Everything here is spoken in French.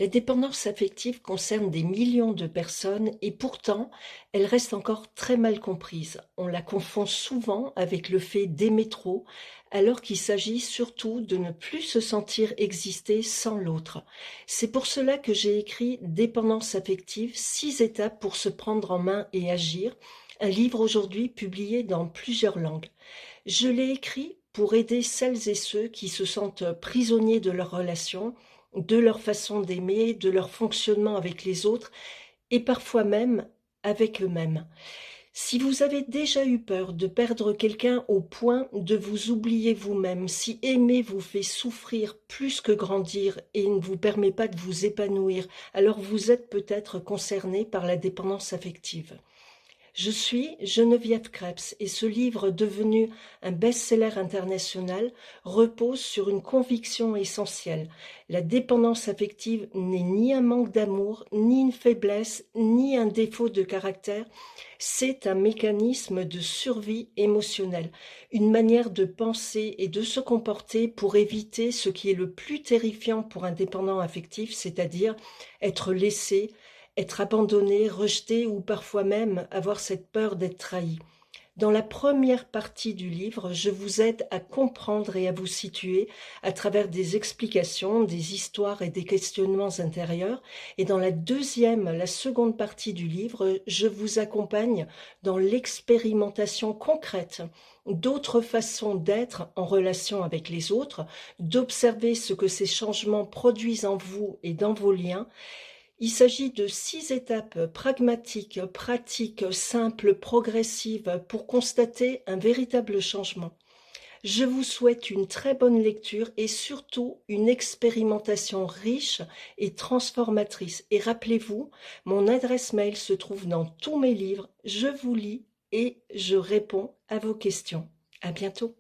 La dépendance affective concerne des millions de personnes et pourtant, elle reste encore très mal comprise. On la confond souvent avec le fait d'aimer trop, alors qu'il s'agit surtout de ne plus se sentir exister sans l'autre. C'est pour cela que j'ai écrit Dépendance affective, 6 étapes pour se prendre en main et agir, un livre aujourd'hui publié dans plusieurs langues. Je l'ai écrit pour aider celles et ceux qui se sentent prisonniers de leurs relations, de leur façon d'aimer, de leur fonctionnement avec les autres et parfois même avec eux-mêmes. Si vous avez déjà eu peur de perdre quelqu'un au point de vous oublier vous-même, si aimer vous fait souffrir plus que grandir et ne vous permet pas de vous épanouir, alors vous êtes peut-être concerné par la dépendance affective. Je suis Geneviève Krebs et ce livre, devenu un best-seller international, repose sur une conviction essentielle. La dépendance affective n'est ni un manque d'amour, ni une faiblesse, ni un défaut de caractère. C'est un mécanisme de survie émotionnelle, une manière de penser et de se comporter pour éviter ce qui est le plus terrifiant pour un dépendant affectif, c'est-à-dire être laissé, être abandonné, rejeté ou parfois même avoir cette peur d'être trahi. Dans la première partie du livre, je vous aide à comprendre et à vous situer à travers des explications, des histoires et des questionnements intérieurs. Et dans la seconde partie du livre, je vous accompagne dans l'expérimentation concrète d'autres façons d'être en relation avec les autres, d'observer ce que ces changements produisent en vous et dans vos liens. Il s'agit de 6 étapes pragmatiques, pratiques, simples, progressives pour constater un véritable changement. Je vous souhaite une très bonne lecture et surtout une expérimentation riche et transformatrice. Et rappelez-vous, mon adresse mail se trouve dans tous mes livres. Je vous lis et je réponds à vos questions. À bientôt.